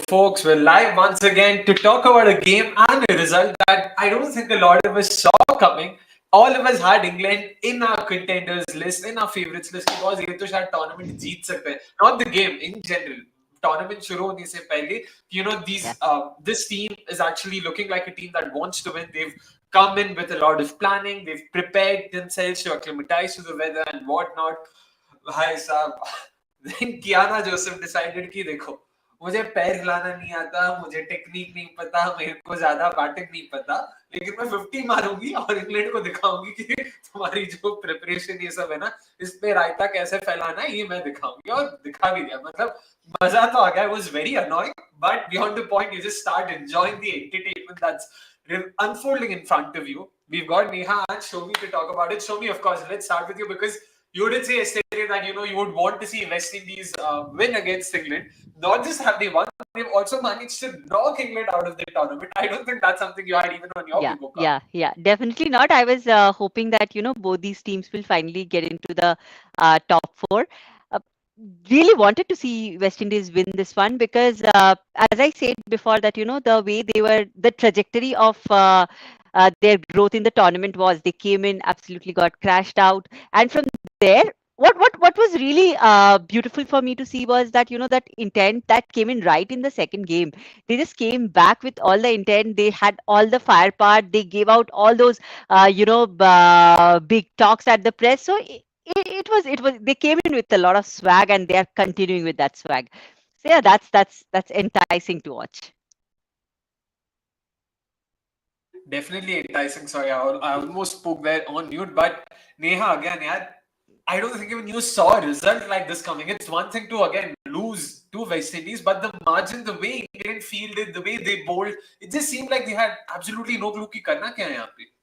folks, we're live once again to talk about a game and a result that I don't think a lot of us saw coming. All of us had England in our contenders list, in our favorites list, because ये तो शायद tournament जीत सकते हैं. Not the game in general. Tournament शुरू होने से पहले, this team is actually looking like a team that wants to win. They've come in with a lot of planning. They've prepared themselves to acclimatize to the weather and whatnot. भाई साहब, then Qiana Joseph decided कि देखो, मुझे पैर हिलाना नहीं आता, मुझे टेक्निक नहीं पता, मेरे को ज्यादा बैटिंग नहीं पता, लेकिन मैं 50 मारूंगी और इंग्लैंड को दिखाऊंगी कि तुम्हारी जो प्रिपरेशन ये सब है ना, इस पे रायता कैसे फैलाना है, ये मैं दिखाऊंगी. और दिखा भी दिया. मतलब मजा तो आ गया. It was very annoying, but beyond the point, you just start enjoying the entertainment that's unfolding in front of you. We've got Neha and Soumi to talk about it. Soumi, of course, let's start with you because you did say yesterday that you would want to see West Indies win against England. Not just have they won, they've also managed to knock England out of the tournament. I don't think that's something you had even on your people card. Yeah, definitely not. I was hoping that both these teams will finally get into the top four. Uh, really wanted to see West Indies win this one because, as I said before, that the way the trajectory of their growth in the tournament was they came in, absolutely got crashed out, and from there. What was really beautiful for me to see was that that intent that came in right in the second game. They just came back with all the intent. They had all the firepower. They gave out all those big talks at the press. So it was they came in with a lot of swag, and they are continuing with that swag. So yeah, that's enticing to watch. Definitely enticing. Sorry, I almost spoke there on mute. But Neha, again, yeah, I don't think even you saw a result like this coming. It's one thing to again lose to West Indies, but the margin, the way England fielded, the way they bowled, it just seemed like they had absolutely no clue कि करना क्या है यहाँ पे.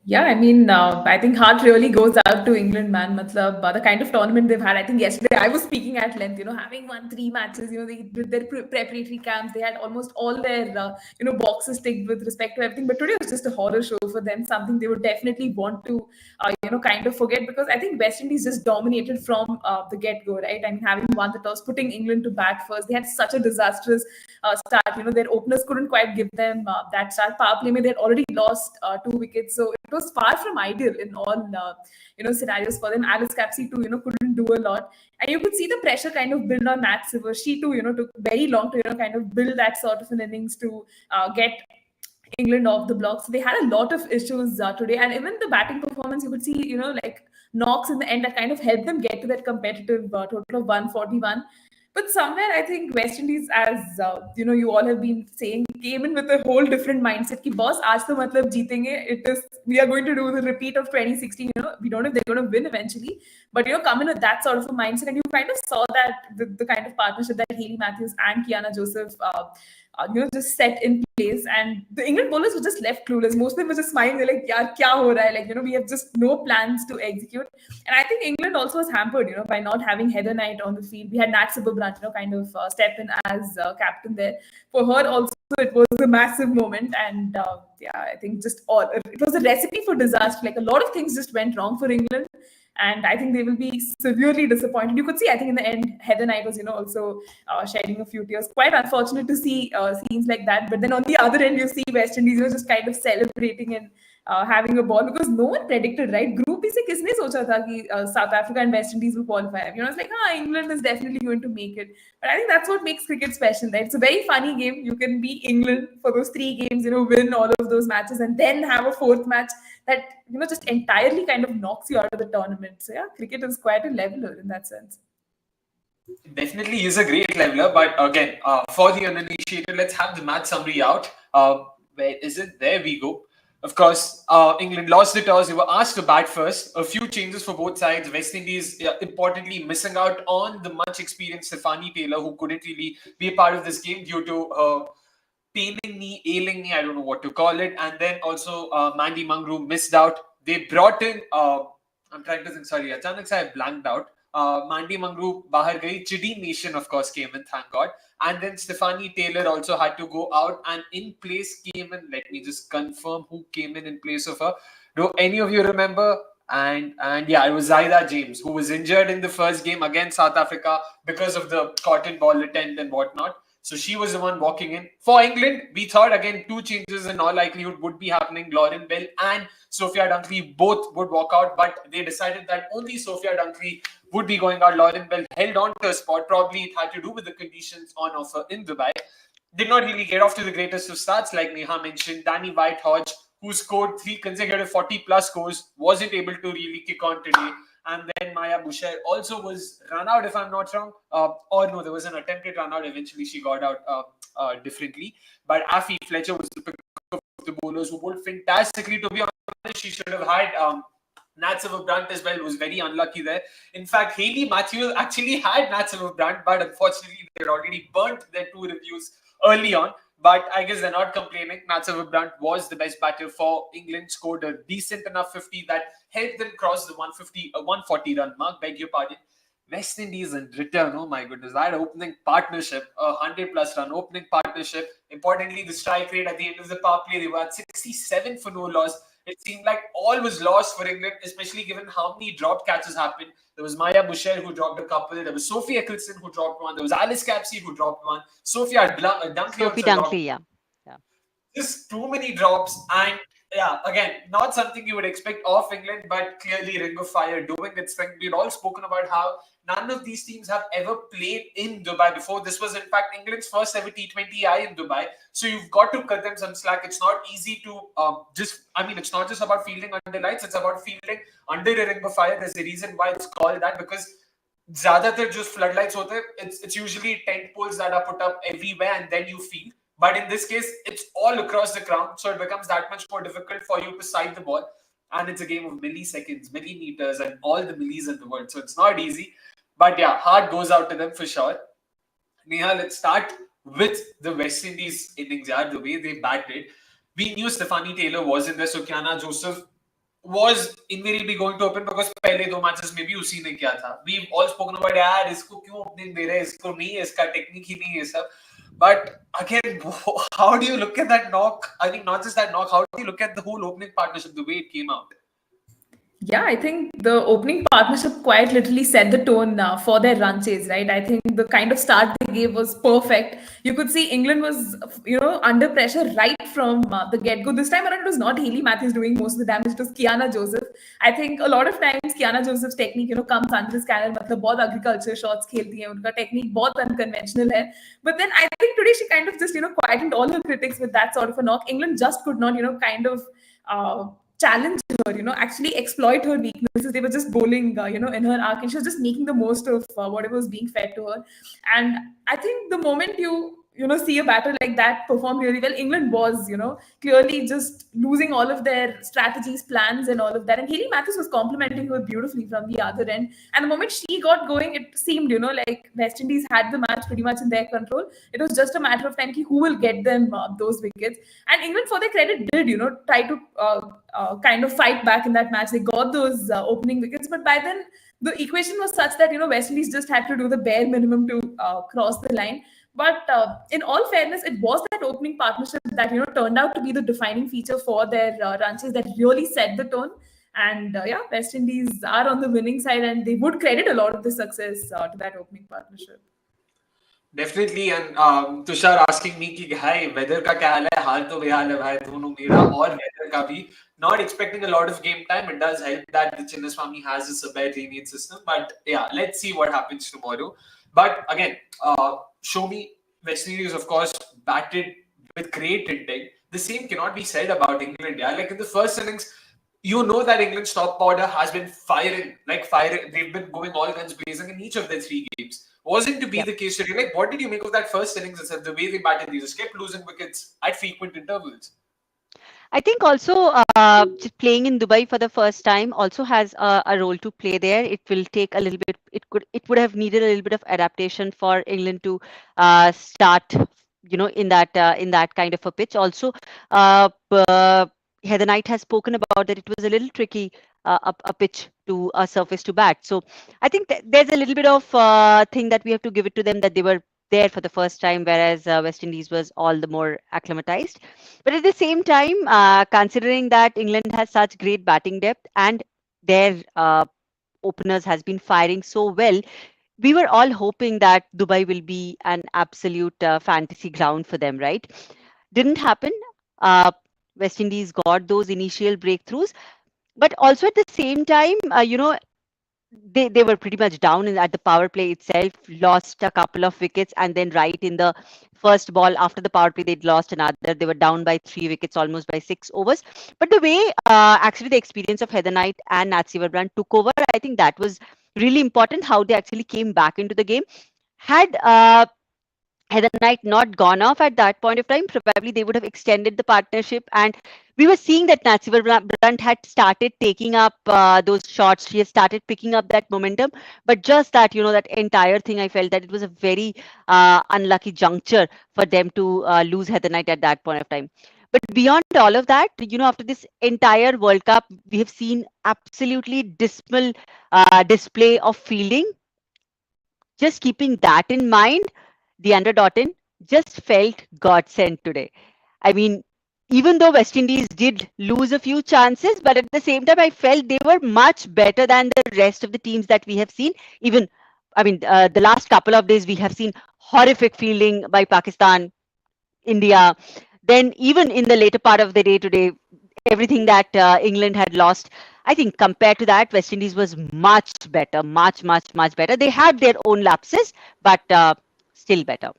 Yeah, I mean, I think heart really goes out to England, man. Matlab, the kind of tournament they've had. I think yesterday I was speaking at length, having won 3 matches, they did their preparatory camps. They had almost all their, boxes ticked with respect to everything. But today was just a horror show for them, something they would definitely want to, kind of forget because I think West Indies just dominated from the get-go, right? I mean, having won the toss, putting England to bat first, they had such a disastrous start. Their openers couldn't quite give them that start. Power play, they had already lost 2 wickets. So it was far from ideal in all scenarios for them. Alice Capsey too couldn't do a lot, and you could see the pressure kind of build on Nat Sciver. She too took very long to kind of build that sort of an innings to get England off the block. So they had a lot of issues today, and even the batting performance, you could see like knocks in the end that kind of helped them get to that competitive total of 141. But somewhere, I think West Indies, as you all have been saying, came in with a whole different mindset. Ki boss, aaj to matlab jeetenge. It is we are going to do the repeat of 2016. We don't know if they're going to win eventually, but come in with that sort of a mindset, and you kind of saw that the kind of partnership that Hayley Matthews and Qiana Joseph, just set in place. And the England bowlers were just left clueless. Most of them were just smiling. They're like, "Yaar, kya ho raha hai?" Like, we have just no plans to execute. And I think England also was hampered, by not having Heather Knight on the field. We had Nat Sciver-Brunt, kind of step in as captain there. For her also, it was a massive moment. And I think it was a recipe for disaster. Like a lot of things just went wrong for England. And I think they will be severely disappointed. You could see, I think in the end, Heather Knight was, also shedding a few tears. Quite unfortunate to see scenes like that. But then on the other end, you see West Indies, just kind of celebrating and having a ball because no one predicted, right? Group B se kisne socha tha ki South Africa and West Indies will qualify? It's like, England is definitely going to make it. But I think that's what makes cricket special, right? It's a very funny game. You can beat England for those 3 games, win all of those matches and then have a 4th match that, just entirely kind of knocks you out of the tournament. So yeah, cricket is quite a leveler in that sense. Definitely is a great leveler, but again, for the uninitiated, let's have the match summary out. Where is it? There we go. Of course, England lost the toss. They were asked to bat first. A few changes for both sides. West Indies, importantly, missing out on the much experienced Stephanie Taylor, who couldn't really be a part of this game due to her paining knee, ailing knee, I don't know what to call it. And then also Mandy Mangru missed out. They brought in, I'm trying to think, sorry, achanak se I blanked out. Mandy Mangru bahar gayi. Chidi Nation, of course, came in, thank God. And then Stephanie Taylor also had to go out, and in place came in, let me just confirm who came in place of her. Do any of you remember? And yeah, it was Zaida James, who was injured in the first game against South Africa because of the cotton ball attempt and whatnot. So she was the one walking in. For England, we thought again two changes in all likelihood would be happening. Lauren Bell and Sophia Dunkley both would walk out, but they decided that only Sophia Dunkley would be going out. Lauren Bell held on to a spot. Probably it had to do with the conditions on offer in Dubai. Did not really get off to the greatest of starts, like Neha mentioned. Danny White Hodge, who scored three consecutive 40 plus scores, wasn't able to really kick on today. And then Maya Boucher also was run out, if I'm not wrong. Or no, there was an attempted run out. Eventually, she got out differently. But Afi Fletcher was the pick of the bowlers who bowled fantastically. To be honest, she should have had Nat Sciver-Brunt as well. Was very unlucky there. In fact, Hayley Matthews actually had Nat Sciver-Brunt, but unfortunately, they had already burnt their two reviews early on. But I guess they're not complaining. Nat Sciver-Brunt was the best batter for England, scored a decent enough 50 that helped them cross the 140 run mark. Beg your pardon. West Indies in return, oh my goodness, that opening partnership, a 100 plus run opening partnership. Importantly, the strike rate at the end of the power play, they were at 67 for no loss. It seemed like all was lost for England, especially given how many drop catches happened. There was Maya Boucher who dropped a couple. There was Sophie Eccleston who dropped one. There was Alice Capsey who dropped one. Sophia Dunkley Sophie also dropped. Dunkley, yeah. Yeah. Just too many drops, and yeah, again, not something you would expect of England, but clearly Ring of Fire doing its thing. We'd all spoken about how none of these teams have ever played in Dubai before. This was, in fact, England's first ever T20I in Dubai. So you've got to cut them some slack. It's not easy to it's not just about fielding under lights, it's about fielding under a Ring of Fire. There's a reason why it's called that, because ज़्यादातर जो floodlights होते हैं, it's usually tent poles that are put up everywhere and then you field. But in this case, it's all across the ground, so it becomes that much more difficult for you to sight the ball. And it's a game of milliseconds, millimeters, and all the millis in the world. So it's not easy. But yeah, heart goes out to them for sure. Neha, let's start with the West Indies innings. Yeah, the way they batted. We knew Stephanie Taylor was in there, so Qiana Joseph was invariably going to open because पहले दो matches में भी उसी ने किया था. We've all spoken about यार इसको क्यों opening दे रहे हैं, इसको नहीं है, इसका technique ही नहीं है सब. But again, how do you look at that knock? I think not just that knock, how do you look at the whole opening partnership, the way it came out? Yeah, I think the opening partnership quite literally set the tone for their run chase, right? I think the kind of start they gave was perfect. You could see England was, under pressure right from the get-go. This time around, it was not Hayley Matthews doing most of the damage. It was Qiana Joseph. I think a lot of times Qiana Joseph's technique, comes under the scanner. मतलब बहुत agriculture shots खेलती है. उनका technique बहुत unconventional है. But then I think today she kind of just, quietened all her critics with that sort of a knock. England just could not, kind of challenge her, actually exploit her weaknesses. They were just bowling, in her arc, and she was just making the most of whatever was being fed to her. And I think the moment you see a batter like that perform really well, England was, clearly just losing all of their strategies, plans, and all of that. And Hayley Matthews was complimenting her beautifully from the other end. And the moment she got going, it seemed, like West Indies had the match pretty much in their control. It was just a matter of time who will get them those wickets. And England, for their credit, did, try to kind of fight back in that match. They got those opening wickets, but by then the equation was such that West Indies just had to do the bare minimum to cross the line. But in all fairness, it was that opening partnership that turned out to be the defining feature for their run chase that really set the tone. And West Indies are on the winning side, and they would credit a lot of the success to that opening partnership. Definitely, and Tushar asking me कि hi, weather का क्या हाल है? हाल तो बेहाल है भाई, दोनों मेरा और weather का भी. Not expecting a lot of game time. It does help that the Chinnaswamy has a severe drainage system. But yeah, let's see what happens tomorrow. But again, Soumi, West Indies, of course, batted with great intent. The same cannot be said about England. Yeah, like in the first innings, you know that England's top order has been firing. They've been going all guns blazing in each of their three games. Wasn't to be the case today. Like, what did you make of that first innings itself? The way they batted, they just kept losing wickets at frequent intervals. I think also just playing in Dubai for the first time also has a role to play there. It will take a little bit. It would have needed a little bit of adaptation for England to start, in that kind of a pitch. Also, Heather Knight has spoken about that it was a little tricky a pitch to a surface to bat. So I think there's a little bit of thing that we have to give it to them, that they were there for the first time, whereas West Indies was all the more acclimatized. But at the same time, considering that England has such great batting depth and their openers has been firing so well, we were all hoping that Dubai will be an absolute fantasy ground for them, right? Didn't happen. Uh, West Indies got those initial breakthroughs, but also at the same time, they were pretty much down at the power play itself, lost a couple of wickets, and then right in the first ball after the power play, they'd lost another. They were down by 3 wickets, almost by 6 overs. But the way actually the experience of Heather Knight and Nat Sciver-Brunt took over, I think that was really important. How they actually came back into the game. Had the Knight not gone off at that point of time, probably they would have extended the partnership. And we were seeing that Nat Sciver-Brunt had started taking up those shots. She has started picking up that momentum. But just that, that entire thing, I felt that it was a very unlucky juncture for them to lose Heather Knight at that point of time. But beyond all of that, after this entire World Cup, we have seen absolutely dismal display of fielding. Just keeping that in mind, Deandra Doughton just felt God sent today. I mean, even though West Indies did lose a few chances, but at the same time, I felt they were much better than the rest of the teams that we have seen. Even, the last couple of days, we have seen horrific fielding by Pakistan, India. Then, even in the later part of the day today, everything that England had lost, I think compared to that, West Indies was much better, much, much, much better. They had their own lapses, but still better.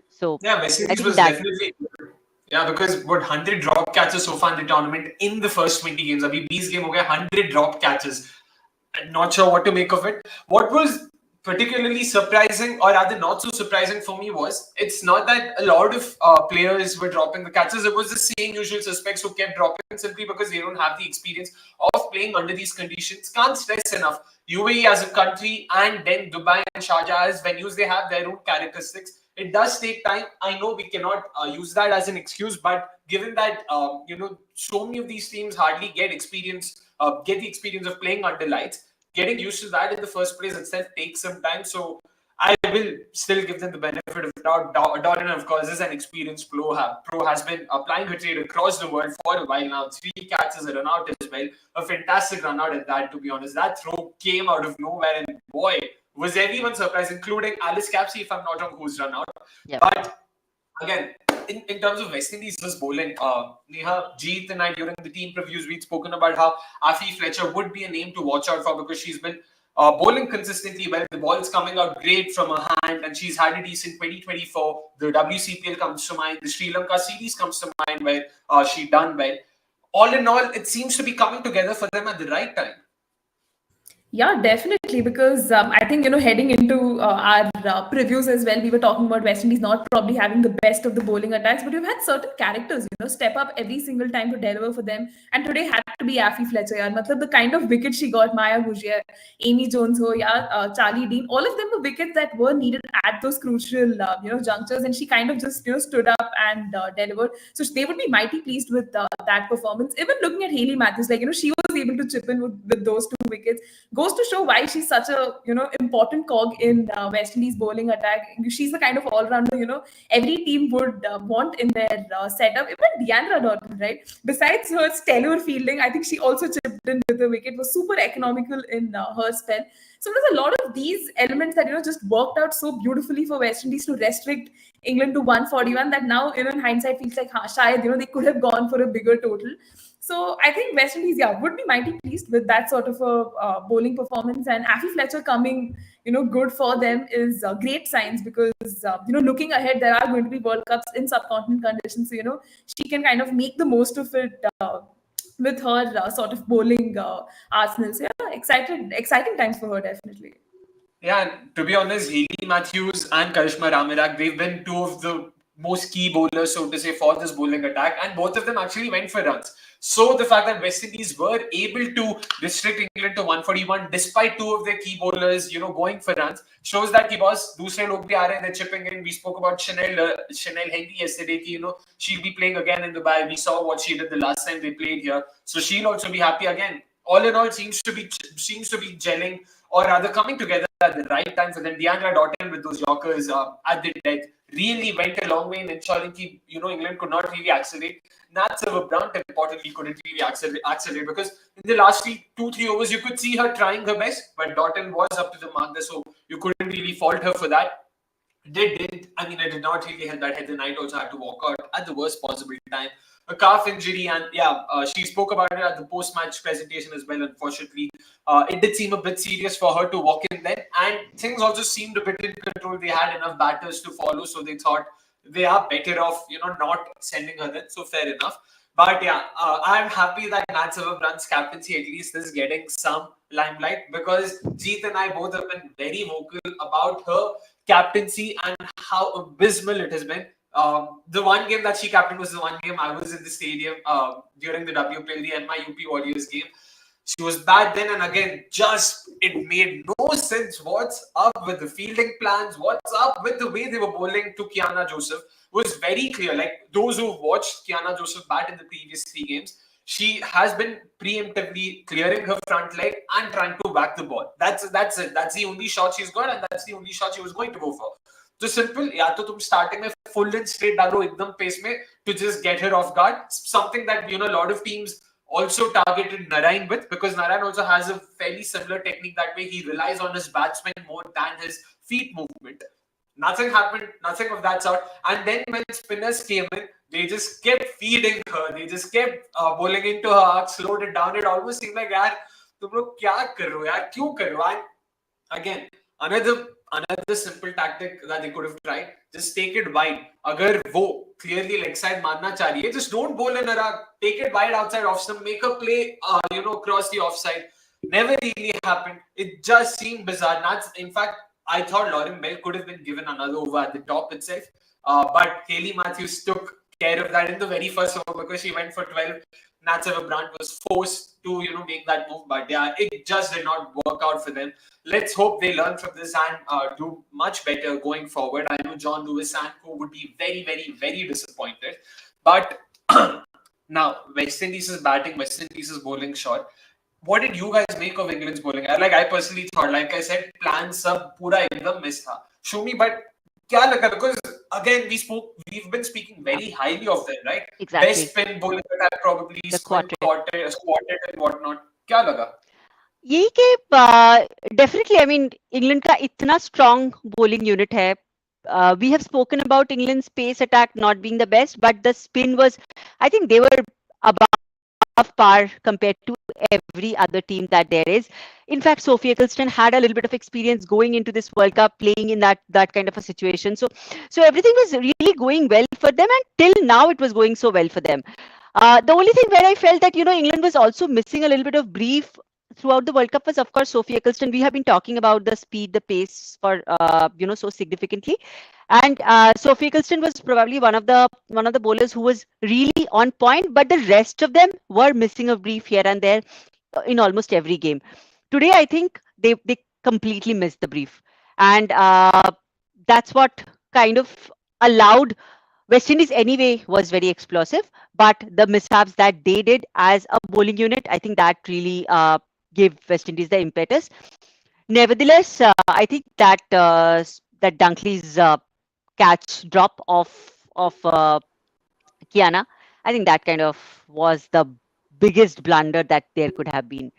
So Yeah, West I Indies think was that, definitely good. Yeah, because what 100 drop catches so far in the tournament in the first 20 games. Abhi 20 game ho gaye, 100 drop catches. I'm not sure what to make of it. What was particularly surprising, or rather not so surprising for me, was it's not that a lot of players were dropping the catches. It was the same usual suspects who kept dropping simply because they don't have the experience of playing under these conditions. Can't stress enough. UAE as a country and then Dubai and Sharjah as venues, they have their own characteristics. It does take time. I know we cannot use that as an excuse, but given that so many of these teams hardly get the experience of playing under lights, getting used to that in the first place itself takes some time. So I will still give them the benefit of the doubt. Doran, of course, is an experienced pro, has been applying her trade across the world for a while now. 3 catches, a run out as well. A fantastic run out at that, to be honest. That throw came out of nowhere, and boy, was everyone surprised, including Alice Capsey, if I'm not wrong, who's run out. yeah. But again, in terms of West Indies just bowling, Neha, Jeet and I during the team previews, we'd spoken about how Afi Fletcher would be a name to watch out for because she's been bowling consistently well. The ball's coming out great from her hand, and she's had a decent 2024. The WCPL comes to mind. The Sri Lanka series comes to mind where she done well. All in all, it seems to be coming together for them at the right time. Yeah, definitely. Because I think, heading into our previews as well, we were talking about West Indies not probably having the best of the bowling attacks, but we've had certain characters, step up every single time to deliver for them. And today had to be Afi Fletcher. Yeah. Matlab, the kind of wickets she got, Maya Bhujiya, Amy Jones, Charlie Dean, all of them were wickets that were needed at those crucial, junctures. And she kind of just, stood up and delivered. So they would be mighty pleased with that performance. Even looking at Hayley Matthews, like, she was able to chip in with those 2 wickets. Goes to show why she's such a important cog in West Indies bowling attack. She's the kind of all rounder every team would want in their setup. Even Deandra Doughton, right? Besides her stellar fielding, I think she also chipped in with the wicket. Was super economical in her spell. So there's a lot of these elements that just worked out so beautifully for West Indies to restrict England to 141. That now in hindsight feels like shayad, they could have gone for a bigger total. So I think West Indies, would be mighty pleased with that sort of a bowling performance. And Afi Fletcher coming, good for them is great signs because, looking ahead, there are going to be World Cups in subcontinent conditions. So, she can kind of make the most of it with her sort of bowling arsenal. So, yeah, exciting times for her, definitely. Yeah, and to be honest, Hayley Matthews and Karishma Ramirak, they've been two of the most key bowlers, so to say, for this bowling attack, and both of them actually went for runs. So the fact that West Indies were able to restrict England to 141 despite two of their key bowlers, going for runs, shows that ki boss, dusre log bhi aa rahe hain, they're chipping in. We spoke about Chanel Henry yesterday, ki, she'll be playing again in Dubai. We saw what she did the last time they played here, so she'll also be happy again. All in all, seems to be gelling, or rather coming together at the right time for them. Deandra Doughton with those Yorkers at the deck, really went a long way in ensuring that, England could not really accelerate. Nat Sciver-Brunt importantly couldn't really accelerate because in the last 2-3 overs you could see her trying her best, but Doughton was up to the mark there, so you couldn't really fault her for that. It did not really help that Heather Knight also had to walk out at the worst possible time. A calf injury, and she spoke about it at the post-match presentation as well. Unfortunately, it did seem a bit serious for her to walk in then, and things also seemed a bit in control. They had enough batters to follow, so they thought they are better off, not sending her then. So fair enough. But I'm happy that Nat Sciver-Brunt's captaincy at least is getting some limelight, because Jeet and I both have been very vocal about her captaincy and how abysmal it has been. The one game that she captained was the one game I was in the stadium during the WPL, the NY UP Warriors game. She was bad then, and again, just it made no sense. What's up with the fielding plans? What's up with the way they were bowling to Qiana Joseph? Was very clear. Like those who watched Qiana Joseph bat in the previous 3 games, she has been preemptively clearing her front leg and trying to whack the ball. That's it. That's the only shot she's got, and that's the only shot she was going to go for. So simple. या तो तुम starting में full and straight डालो एकदम pace में to just get her off guard. Something that a lot of teams also targeted Narayan with, because Narayan also has a fairly similar technique. That way he relies on his batsman more than his feet movement. Nothing happened, nothing of that sort. And then when spinners came in, they just kept feeding her. They just kept bowling into her arc, slowed it down. It almost seemed like, yaar, tum log kya kar rahe ho, yaar? Kyun kar rahe ho? And again, another simple tactic that they could have tried, just take it wide. Agar wo clearly leg side marna cha rahi hai, just don't bowl in her arc. Take it wide outside off stump, make her play, across the offside. Never really happened. It just seemed bizarre. In fact, I thought Lauren Bell could have been given another over at the top itself. But Hayley Matthews took care of that in the very first over because she went for 12. Nat Sciver-Brunt was forced to, make that move. But yeah, it just did not work out for them. Let's hope they learn from this and do much better going forward. I know John Lewis and co would be very, very, very disappointed. But now, West Indies is batting, West Indies is bowling short. What did you guys make of England's bowling? I personally thought, like I said, plan sab pura ekdam miss tha. Soumi, but kya laga? Because again, we've been speaking very highly of them, right? Exactly. Best spin bowling that I've probably squatted and whatnot. Kya laga? यही कि definitely, England का इतना strong bowling unit है. We have spoken about England's pace attack not being the best, but the spin was, I think they were above par compared to every other team that there is. In fact, Sophie Eccleston had a little bit of experience going into this World Cup, playing in that kind of a situation. So everything was really going well for them, and till now it was going so well for them. The only thing where I felt that England was also missing a little bit of brief throughout the World Cup was, of course, Sophie Eccleston. We have been talking about the speed, the pace for so significantly, and Sophie Eccleston was probably one of the bowlers who was really on point. But the rest of them were missing a brief here and there in almost every game. Today, I think they completely missed the brief, and that's what kind of allowed. West Indies anyway was very explosive, but the mishaps that they did as a bowling unit, I think that really gave West Indies the impetus. Nevertheless, I think that Dunkley's catch drop of Qiana, I think that kind of was the biggest blunder that there could have been.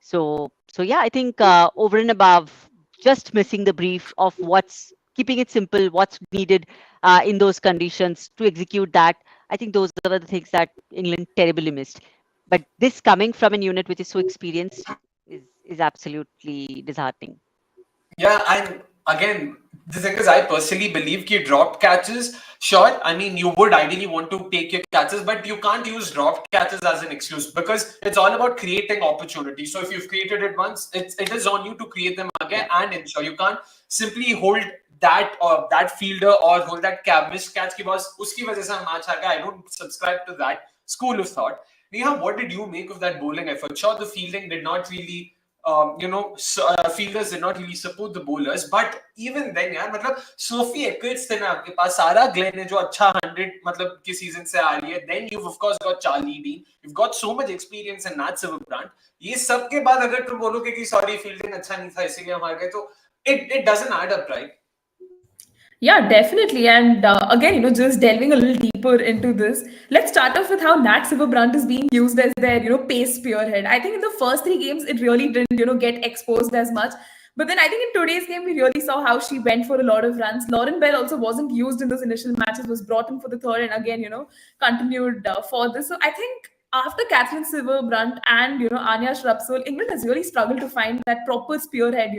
So yeah, I think over and above just missing the brief of what's keeping it simple, what's needed in those conditions to execute that, I think those are the things that England terribly missed. But this coming from a unit which is so experienced is absolutely disheartening. Yeah, and again, the thing is, I personally believe that dropped catches, sure, you would ideally want to take your catches, but you can't use dropped catches as an excuse because it's all about creating opportunity. So if you've created it once, it is on you to create them again and ensure. You can't simply hold that fielder or hold that missed catch ki boss uski wajah se match aa gaya. I don't subscribe to that school of thought. Neha, what did you make of that bowling effort? Sure, the fielding did not really fielders did not really support the bowlers, but even then यार Sophie Eccleston है आपके पास, Sarah Glenn है जो अच्छा 100 के season से आ रही है, then you've of course got Charlie Dean, you've got so much experience in Nat Sciver-Brunt. ये सब के बाद अगर तुम बोलोगे कि sorry fielding अच्छा नहीं था इसीलिए हम हार गए, तो it doesn't add up, right? Yeah, definitely. And again, just delving a little deeper into this, let's start off with how Nat Sciver-Brunt is being used as their, pace spearhead. I think in the first three games, it really didn't, get exposed as much. But then I think in today's game, we really saw how she went for a lot of runs. Lauren Bell also wasn't used in those initial matches, was brought in for the third, and again, continued for this. So I think after Catherine Silver-Brunt and Anya Shrubsole, England has really struggled to find that proper spearhead,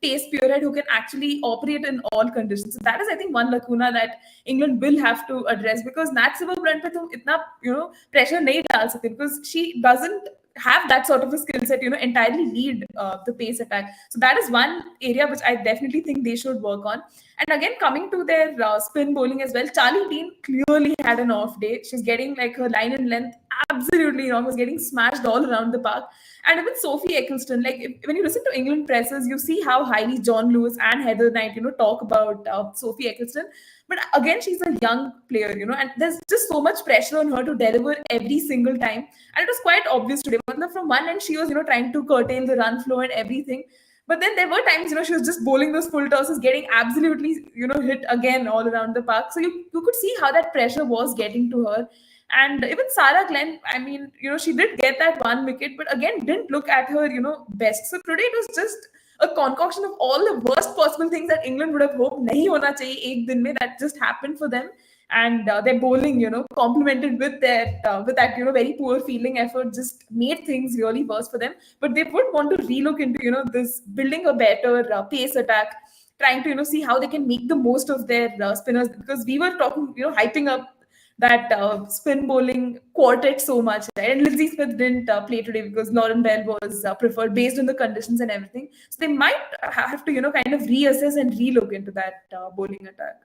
pace spearhead who can actually operate in all conditions. So that is, I think, one lacuna that England will have to address, because Nat Sciver-Brunt पे तुम इतना pressure नहीं डाल सकते, because she doesn't have that sort of a skill set, entirely lead the pace attack. So that is one area which I definitely think they should work on. And again, coming to their spin bowling as well, Charlie Dean clearly had an off day. She's getting like her line and length absolutely wrong, was getting smashed all around the park. And even Sophie Eccleston, like when you listen to England presses, you see how highly John Lewis and Heather Knight, talk about Sophie Eccleston. But again, she's a young player, and there's just so much pressure on her to deliver every single time. And it was quite obvious today. From one end, she was, trying to curtail the run flow and everything. But then there were times, she was just bowling those full tosses, getting absolutely, hit again all around the park. So you could see how that pressure was getting to her. And even Sarah Glenn, I mean, she did get that one wicket, but again, didn't look at her, best. So today it was just a concoction of all the worst possible things that England would have hoped nahi hona chahiye ek din mein, that just happened for them. And their bowling, complemented with that, very poor fielding effort, just made things really worse for them. But they would want to relook into, this building a better pace attack, trying to, see how they can make the most of their spinners, because we were talking, hyping up that spin bowling quartet so much, right? And Lindsay Smith didn't play today because Lauren Bell was preferred based on the conditions and everything. So they might have to, kind of reassess and relook into that bowling attack.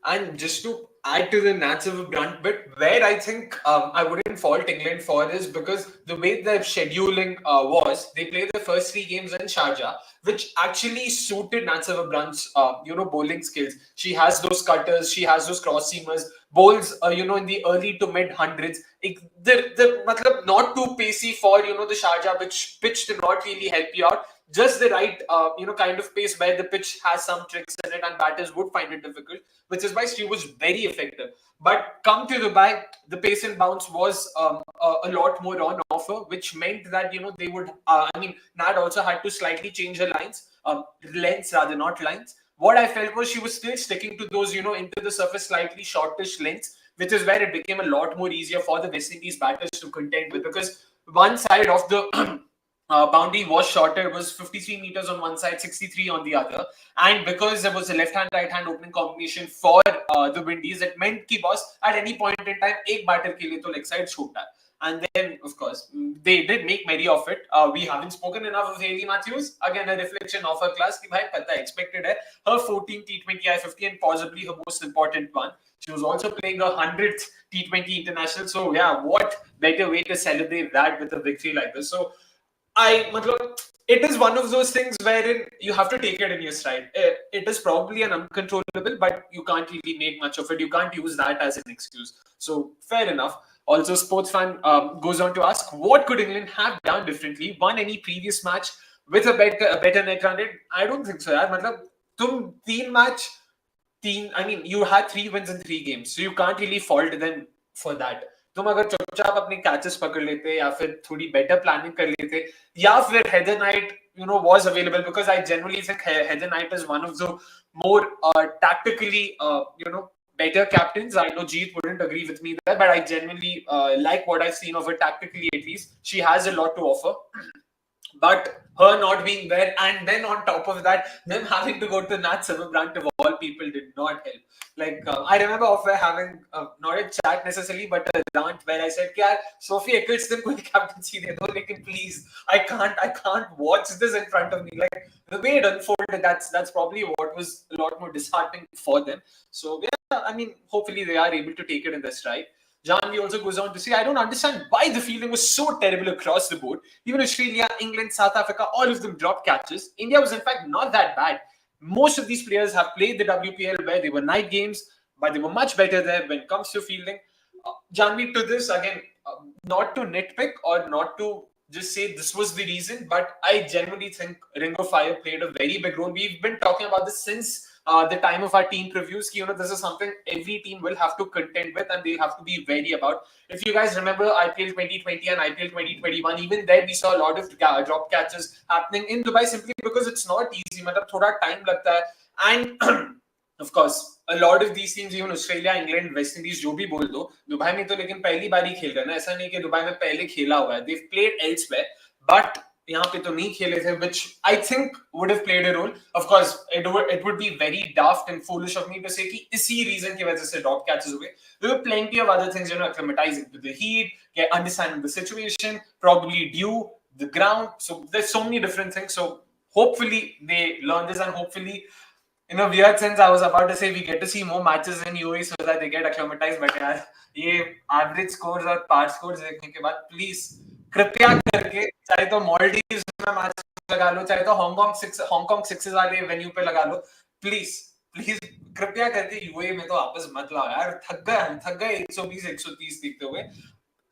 And just to add to the Nat Sciver-Brunt bit, where I think I wouldn't fault England for is because the way their scheduling was, they play the first three games in Sharjah, which actually suited Nat Sciver-Brunt's bowling skills. She has those cutters, she has those cross seamers, bowls in the early to mid hundreds. The matlab not too pacey for the Sharjah pitch to not really help you out. Just the right kind of pace where the pitch has some tricks in it and batters would find it difficult, which is why she was very effective. But come to Dubai, the pace and bounce was a lot more on offer, which meant that they would. Nat also had to slightly change her lengths rather, not lines. What I felt was she was still sticking to those into the surface slightly shortish lengths, which is where it became a lot more easier for the West Indies batters to contend with, because one side of the boundary was shorter. It was 53 meters on one side, 63 on the other. And because there was a left-hand, right-hand opening combination for the Windies, it meant कि boss at any point in time, एक batter के लिए तो leg side छोटा. And then, of course, they did make merry of it. We haven't spoken enough of Hayley Matthews. Again, a reflection of her class. कि भाई पता है, expected है. Her 14 T20 I-50 and possibly her most important one. She was also playing her 100th T20 international. So yeah, what better way to celebrate that with a victory like this? So it is one of those things wherein you have to take it in your stride. It is probably an uncontrollable, but you can't really make much of it. You can't use that as an excuse. So fair enough. Also, sports fan goes on to ask, what could England have done differently? Won any previous match with a better net run rate? I don't think so. यार मतलब तुम तीन match you had 3 wins in 3 games, so you can't really fault them for that. तुम अगर चुपचाप अपने catches पकड़ लेते या फिर थोड़ी बेटर प्लानिंग कर लेते या फिर Heather night was available, because I generally think Heather Knight is one of the more tactically better captains. I know Jeet wouldn't agree with me there, but I genuinely like what I've seen of her tactically. At least she has a lot to offer. But her not being there, and then on top of that, them having to go to Nat Sciver-Brunt of all people did not help. Like I remember often having not a chat necessarily, but a rant where I said, "Yaar, Sophie Eccleston को captaincy दे दो, लेकिन please, I can't watch this in front of me." Like the way it unfolded, that's probably what was a lot more disheartening for them. So yeah, I mean, hopefully they are able to take it in their stride. Janvi also goes on to say, I don't understand why the fielding was so terrible across the board. Even Australia, England, South Africa, all of them dropped catches. India was in fact not that bad. Most of these players have played the WPL where they were night games, but they were much better there when it comes to fielding. Janvi, to this, again, not to nitpick or not to just say this was the reason, but I genuinely think Ring of Fire played a very big role. We've been talking about this since the time of our team previews, this is something every team will have to contend with and they'll have to be wary about. If you guys remember IPL 2020 and IPL 2021, even there we saw a lot of drop catches happening in Dubai simply because it's not easy. मतलब थोड़ा time लगता है. And of course, a lot of these teams, even Australia, England, West Indies, जो भी बोल दो, Dubai में तो लेकिन पहली बार ही खेल रहे हैं ना. ऐसा नहीं कि दुबई में पहले खेला हुआ है. They've played elsewhere, but यहाँ पे तो नहीं खेले थे, which I think would have played a role. Of course, it would be very daft and foolish of me to say कि इसी reason की वजह से drop catches हुए. There were plenty of other things, acclimatizing to the heat, understanding the situation, probably dew, the ground. So there's so many different things. So hopefully they learn this, and hopefully, in a weird sense, I was about to say we get to see more matches in UAE so that they get acclimatized. But यार, ये average scores और par scores देखने के बाद, please कृपया करके चाहे तो मॉलडीव्स में मैच लगा लो, चाहे तो हांगकांग सिक्सेस वाले वेन्यू पे लगा लो, प्लीज कृपया करके यूएई में तो वापस मत लाओ यार. थक गए 120 130 देखते हुए.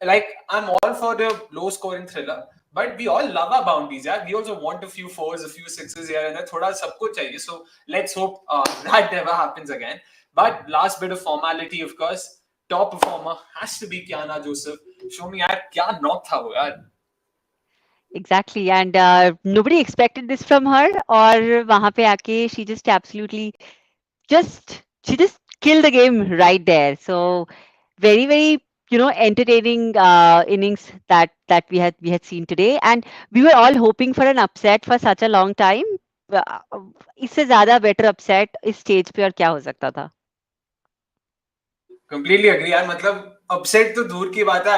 Like, I'm all for the low scoring thriller, but we all love our bounties. Yeah, we also want a few fours, a few sixes here and there. थोड़ा सबको चाहिए. So let's hope that never happens again. But last bit of formality, of course, top performer has to be Qiana Joseph. Show me यार क्या knock था वो यार. Exactly, and nobody expected this from her. और वहां पे आके she just absolutely she just killed the game right there. So very very entertaining innings that we had seen today, and we were all hoping for an upset for such a long time. इससे ज्यादा better upset इस stage पे और क्या हो सकता था. Completely agree यार. मतलब upset तो दूर की बात है.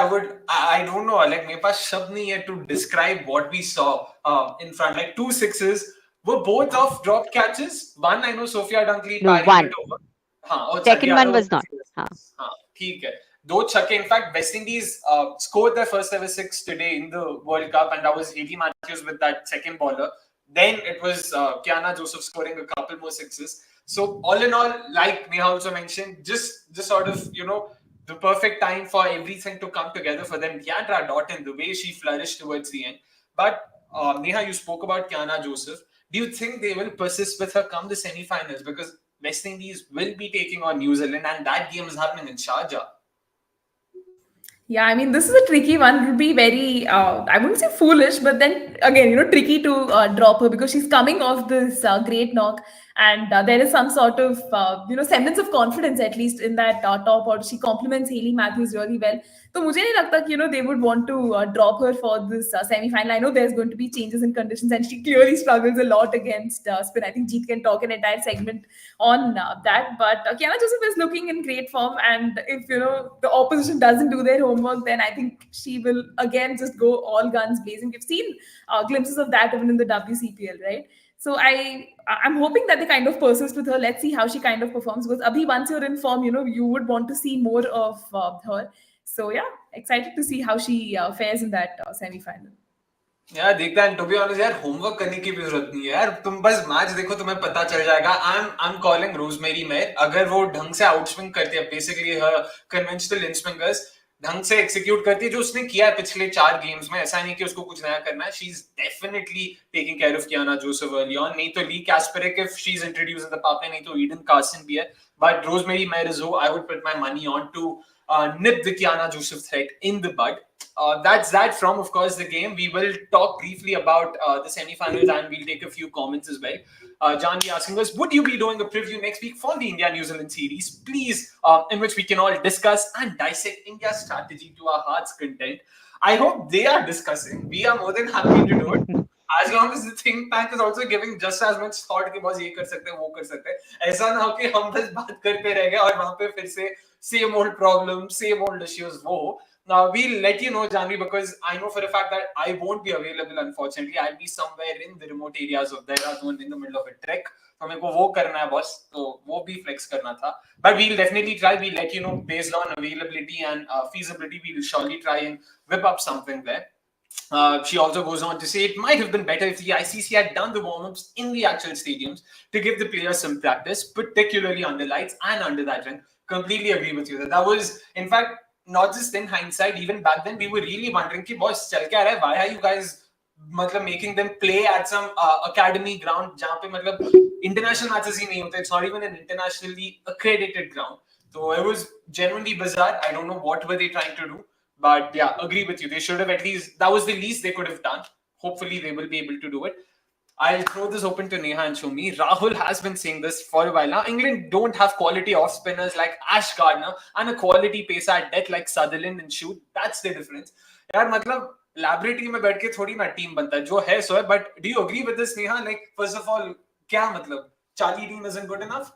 I don't know, like मेरे पास शब्द नहीं है to describe what we saw in front. Like 2 sixes were both off drop catches. One I know Sophia Dunkley No, parried one. it over. हाँ, और Second the one other was not. हाँ. हाँ, ठीक है. दो छक्के. In fact, West Indies scored their first ever six today in the World Cup, and that was 80 matches with that second bowler. Then it was Qiana Joseph scoring a couple more sixes. So all in all, like Neha also mentioned, just sort of, the perfect time for everything to come together for them. Qiana dot in the way she flourished towards the end. But Neha, you spoke about Qiana Joseph. Do you think they will persist with her come the semi-finals? Because West Indies will be taking on New Zealand, and that game is happening in Sharjah. Yeah, I mean, this is a tricky one. It would be very, I wouldn't say foolish, but then again, tricky to drop her because she's coming off this great knock. And there is some sort of, semblance of confidence, at least in that top order. She compliments Hayley Matthews really well. So मुझे नहीं लगता कि they would want to drop her for this semi-final. I know there's going to be changes in conditions, and she clearly struggles a lot against spin. I think Jeet can talk an entire segment on that. But Qiana Joseph is looking in great form, and if the opposition doesn't do their homework, then I think she will again just go all guns blazing. We've seen glimpses of that even in the WCPL, right? So I'm hoping that they kind of persist with her. Let's see how she kind of performs. Because abhi, once you're in form, you would want to see more of her. So yeah, excited to see how she fares in that semi-final. यार देखता है. To be honest यार, homework करने की भी जरूरत नहीं है यार. तुम बस मैच देखो, तुम्हें पता चल जाएगा. I am calling rosemary mayor. अगर वो ढंग से आउटस्विंग करती है, बेसिकली कन्वेंशनल इन स्विंगर्स ढंग से एक्सिक्यूट करती है जो उसने किया है पिछले 4 गेम्स में, ऐसा नहीं कि उसको कुछ नया करना है. She is definitely taking care of Qiana Joseph early on. नहीं तो ली कैस्परिक if she's introduced in the power play, नहीं तो Eden Carson भी है. But Rosemary Mayer is who I would put my money on to nip the Qiana Joseph threat in the bud. That's that from, of course, the game. We will talk briefly about the semi-finals, and we'll take a few comments as well. John be asking us, would you be doing a preview next week for the India-New Zealand series? Please, in which we can all discuss and dissect India's strategy to our heart's content. I hope they are discussing. We are more than happy to do it. As long as the think tank is also giving just as much thought कि बस ये कर सकते हैं, वो कर सकते हैं. ऐसा ना हो कि हम बस बात करते रह गए और वहाँ पे फिर से same old problem, same old issues. वो now we'll let you know, Janvi, because I know for a fact that I won't be available. Unfortunately, I'll be somewhere in the remote areas of Dehradun in the middle of a trek. तो मेरे को वो करना है boss, तो वो भी flex करना था. But we'll definitely try. We'll let you know based on availability and feasibility. We'll surely try and whip up something there. She also goes on to say it might have been better if the ICC had done the warm-ups in the actual stadiums to give the players some practice, particularly under lights and under that ring. Completely agree with you. That was, in fact, not just in hindsight, even back then, we were really wondering, ki, boys, chal kya raha hai? Why are you guys मतलब making them play at some academy ground जहाँ पे मतलब international matches ही नहीं होते. It's not even an internationally accredited ground. So it was genuinely bizarre. I don't know what were they trying to do, but yeah, agree with you. They should have at least, that was the least they could have done. Hopefully they will be able to do it. I'll throw this open to Neha and Soumi. Rahul has been saying this for a while now. England don't have quality off spinners like Ash Gardner and a quality pace at death like Sutherland and Shoot. That's the difference. यार मतलब laboratory में बैठ के थोड़ी ना team बनता है जो है सो है. But do you agree with this, Neha? Like first of all, क्या मतलब Charlie team isn't good enough?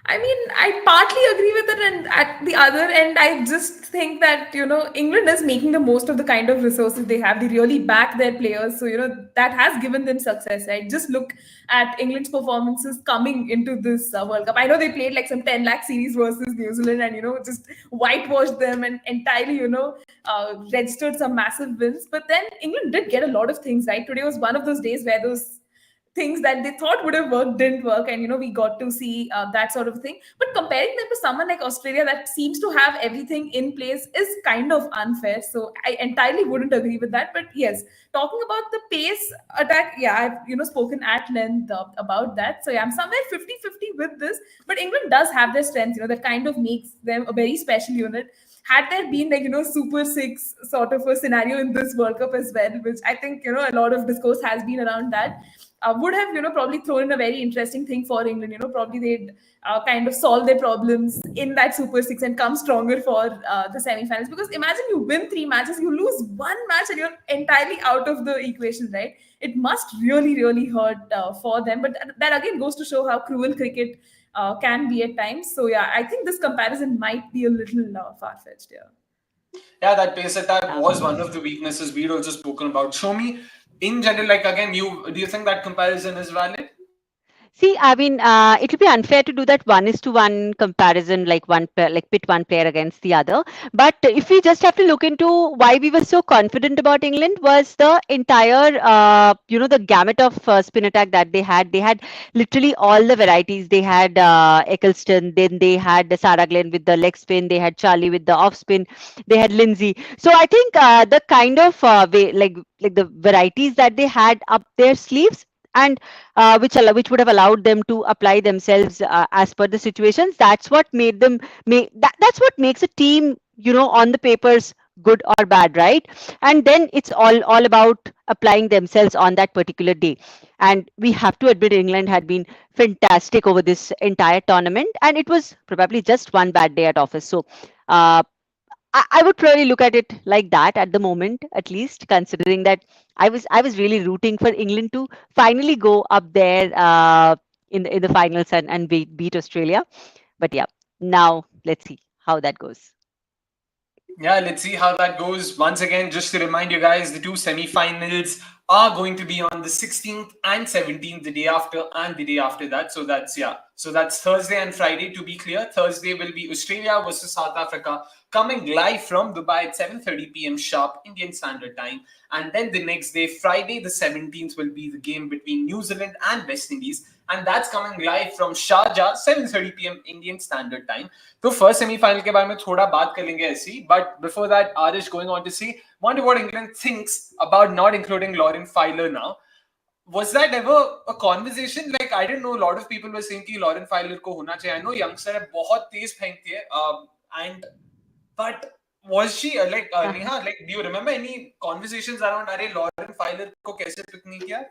I mean, I partly agree with it, and at the other end, I just think that England is making the most of the kind of resources they have. They really back their players, so that has given them success. Right? Just look at England's performances coming into this World Cup. I know they played like some 10 lakh series versus New Zealand, and just whitewashed them and entirely registered some massive wins. But then England did get a lot of things right. Today was one of those days where those things that they thought would have worked didn't work, and we got to see that sort of thing. But comparing them to someone like Australia that seems to have everything in place is kind of unfair, so I entirely wouldn't agree with that. But yes, talking about the pace attack, yeah, I've spoken at length about that. So yeah, I'm somewhere 50-50 with this. But England does have their strengths, that kind of makes them a very special unit. Had there been like Super Six sort of a scenario in this World Cup as well, which I think a lot of discourse has been around that, would have probably thrown in a very interesting thing for England. Probably they'd kind of solve their problems in that Super Six and come stronger for the semi-finals. Because imagine you win 3 matches, you lose one match, and you're entirely out of the equation, right? It must really, really hurt for them. But that again goes to show how cruel cricket can be at times. So yeah, I think this comparison might be a little far-fetched here. Yeah, that pace attack was one of the weaknesses we'd also spoken about. Show me, in general, like again, do you think that comparison is valid? See, I mean, it will be unfair to do that 1:1 comparison, like like pit one player against the other. But if we just have to look into why we were so confident about England, was the entire, the gamut of spin attack that they had. They had literally all the varieties. They had Eccleston, then they had Sarah Glenn with the leg spin, they had Charlie with the off spin, they had Lindsay. So I think the kind of way, like the varieties that they had up their sleeves, and which would have allowed them to apply themselves as per the situations. That's what made them that's what makes a team, on the papers, good or bad, right? And then it's all about applying themselves on that particular day. And we have to admit, England had been fantastic over this entire tournament, and it was probably just one bad day at office. So uh, I would probably look at it like that at the moment, at least, considering that I was really rooting for England to finally go up there in the finals and beat Australia. But yeah, now let's see how that goes. Yeah, let's see how that goes. Once again, just to remind you guys, the two semi-finals are going to be on the 16th and 17th, the day after and the day after that. So that's, yeah. So that's Thursday and Friday, to be clear. Thursday will be Australia versus South Africa, coming live from Dubai at 7:30 p.m. sharp Indian Standard Time. And then the next day, Friday the 17th, will be the game between New Zealand and West Indies. And that's coming live from Sharjah, 7:30 p.m. Indian Standard Time. तो first semifinal के बारे में थोड़ा बात कर लेंगे ऐसी, but before that Irish going on to see wonder what England thinks about not including Lauren Filer now. Was that ever a conversation? Like, I didn't know, a lot of people were saying कि Lauren Filer को होना चाहिए. I know youngster है, बहुत तेज फेंकती है, and but was she Neha, like, do you remember any conversations around अरे Lauren Filer को कैसे पिक नहीं किया?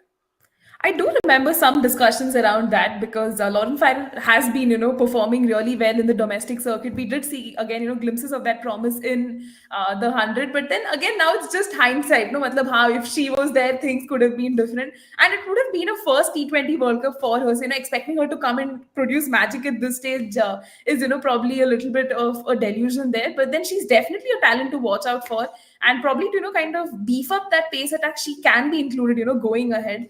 I do remember some discussions around that, because Lauren Filer has been, performing really well in the domestic circuit. We did see again, glimpses of that promise in the 100. But then again, now it's just hindsight. No, matlab, how if she was there, things could have been different, and it would have been a first T20 World Cup for her. So, expecting her to come and produce magic at this stage is, probably a little bit of a delusion there. But then she's definitely a talent to watch out for, and probably to kind of beef up that pace attack. She can be included, going ahead.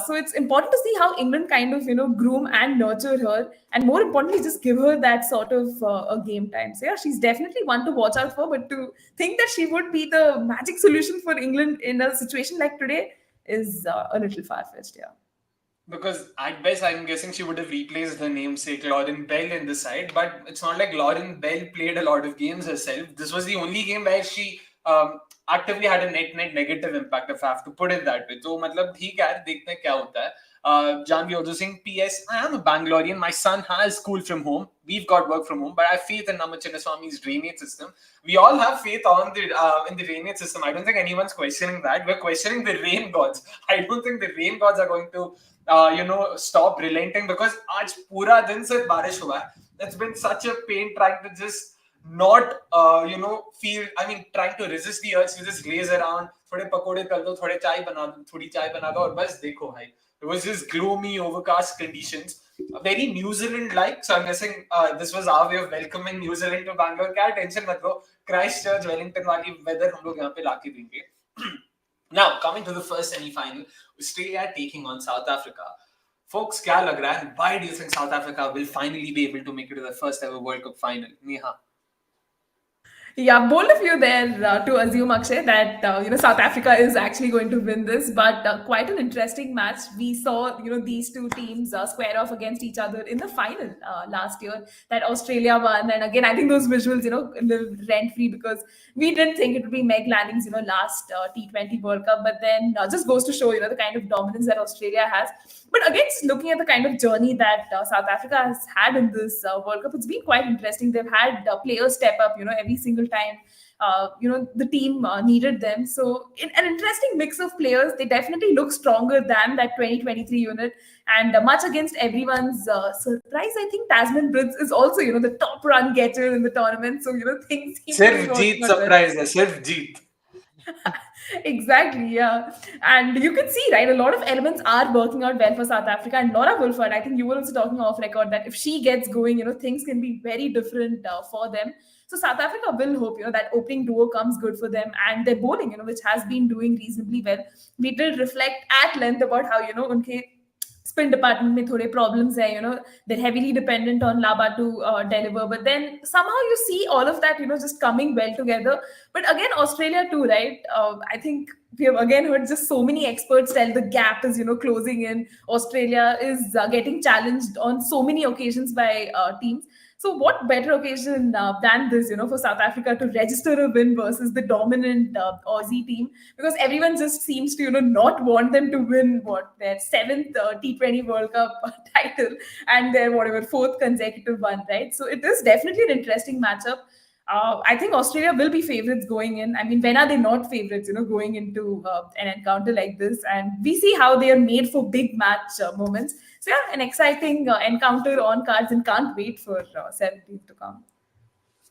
So it's important to see how England kind of, groom and nurture her, and more importantly, just give her that sort of a game time. So yeah, she's definitely one to watch out for. But to think that she would be the magic solution for England in a situation like today is a little far-fetched, yeah. Because at best, I'm guessing she would have replaced her namesake Lauren Bell in the side, but it's not like Lauren Bell played a lot of games herself. This was the only game where she actively had a net negative impact, if I have to put it that way. So मतलब ठीक है, देखते हैं क्या होता है. Janvi also saying, PS, I am a Bangalorean. My son has school from home. We've got work from home, but I have faith in Namachinnaswamy's drainage system. We all have faith on the in the drainage system. I don't think anyone's questioning that. We're questioning the rain gods. I don't think the rain gods are going to stop relenting, because आज पूरा दिन सिर्फ बारिश हुआ है. It's been such a pain trying to just not feel, I mean, trying to resist the urge to just glaze around. थोड़े पकोड़े तल दो, थोड़े चाय बना दो, थोड़ी चाय बना दो, और बस देखो भाई. It was just gloomy, overcast conditions, very New Zealand-like. So I'm guessing this was our way of welcoming New Zealand to Bangalore. क्या tension मत लो, Christchurch, Wellington वाली weather हम लोग यहाँ पे लाके देंगे. Now coming to the first semi-final, Australia taking on South Africa. Folks, क्या लग रहा है? Why do you think South Africa will finally be able to make it to the first ever World Cup final? Neha. Yeah, bold of you there to assume, Akshay, that South Africa is actually going to win this. But quite an interesting match. We saw these two teams square off against each other in the final last year. That Australia won, and again, I think those visuals live rent free, because we didn't think it would be Meg Lanning's last T20 World Cup. But then just goes to show the kind of dominance that Australia has. But again, looking at the kind of journey that South Africa has had in this World Cup, it's been quite interesting. They've had players step up, every single time. The team needed them. So, an interesting mix of players. They definitely look stronger than that 2023 unit. And much against everyone's surprise, I think Tasman Brits is also, the top run getter in the tournament. So, things seem to be Sirf working jeet out well. surprise hai, sirf jeet. Exactly, yeah. And you can see, right, a lot of elements are working out well for South Africa. And Laura Wolford, I think you were also talking off record that if she gets going, things can be very different for them. So South Africa will hope, that opening duo comes good for them, and their bowling, which has been doing reasonably well. We did reflect at length about how, unke spin department mein thode problems hai, they're heavily dependent on Laba to deliver. But then somehow you see all of that, just coming well together. But again, Australia too, right? I think we have again heard just so many experts tell the gap is, closing in. Australia is getting challenged on so many occasions by teams. So what better occasion than this, for South Africa to register a win versus the dominant Aussie team? Because everyone just seems to, not want them to win their seventh T20 World Cup title and their whatever fourth consecutive one, right? So it is definitely an interesting matchup. I think Australia will be favorites going in. I mean, when are they not favorites, going into an encounter like this? And we see how they are made for big match moments. So yeah, an exciting encounter on cards, and can't wait for 17th to come.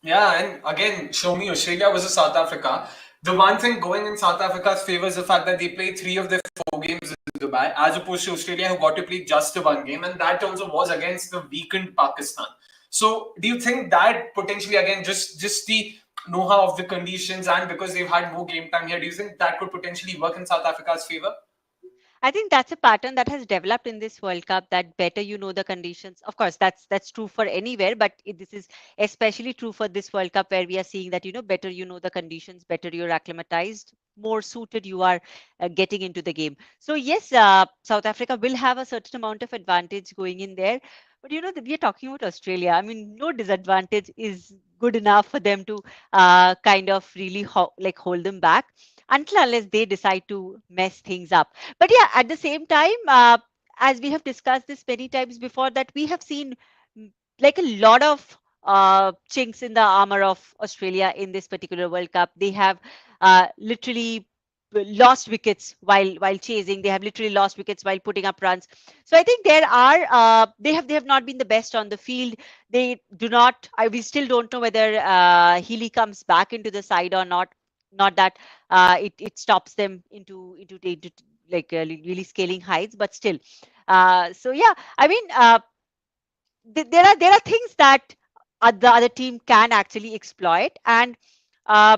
Yeah, and again, show me Australia versus South Africa. The one thing going in South Africa's favor is the fact that they played 3 of their 4 games in Dubai, as opposed to Australia, who got to play just the 1 game, and that also was against the weakened Pakistan. So, do you think that potentially, again, just the know-how of the conditions, and because they've had more game time here, do you think that could potentially work in South Africa's favor? I think that's a pattern that has developed in this World Cup, that better you know the conditions. Of course, that's true for anywhere, but this is especially true for this World Cup, where we are seeing that better you know the conditions, better you're acclimatized, more suited you are getting into the game. So yes, South Africa will have a certain amount of advantage going in there. But we are talking about Australia. I mean, no disadvantage is good enough for them to kind of really hold them back, until unless they decide to mess things up. But yeah, at the same time, as we have discussed this many times before, that we have seen like a lot of chinks in the armor of Australia in this particular World Cup. They have literally lost wickets while chasing. They have literally lost wickets while putting up runs. So I think there are they have not been the best on the field. They do not. We still don't know whether Healy comes back into the side or not. Not that it stops them into like really scaling heights, but still. So yeah, I mean, there are things that the other team can actually exploit, and uh,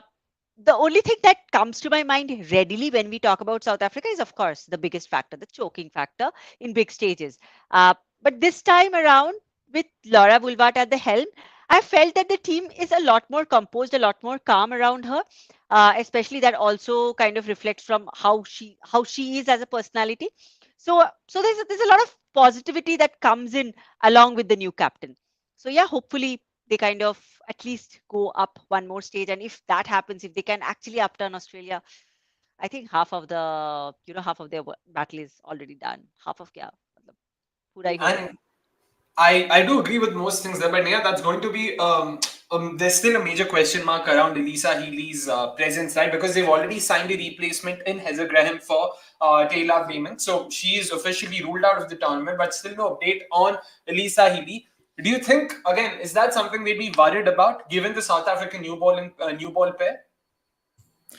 the only thing that comes to my mind readily when we talk about South Africa is, of course, the biggest factor, the choking factor in big stages. But this time around, with Laura Woolward at the helm, I felt that the team is a lot more composed, a lot more calm around her. Especially that also kind of reflects from how she is as a personality. So there's a lot of positivity that comes in along with the new captain. So yeah, hopefully they kind of at least go up one more stage. And if that happens, if they can actually upturn Australia, I think half of the, half of their battle is already done. Half of kya? Matlab, pura hi ho gaya. And I do agree with most things there, but yeah, that's going to be there's still a major question mark around Elisa Healy's presence, right? Because they've already signed a replacement in Heather Graham for Taylor Damon, so she is officially ruled out of the tournament, but still no update on Elisa Healy. Do you think again is that something they'd be worried about given the South African new ball pair?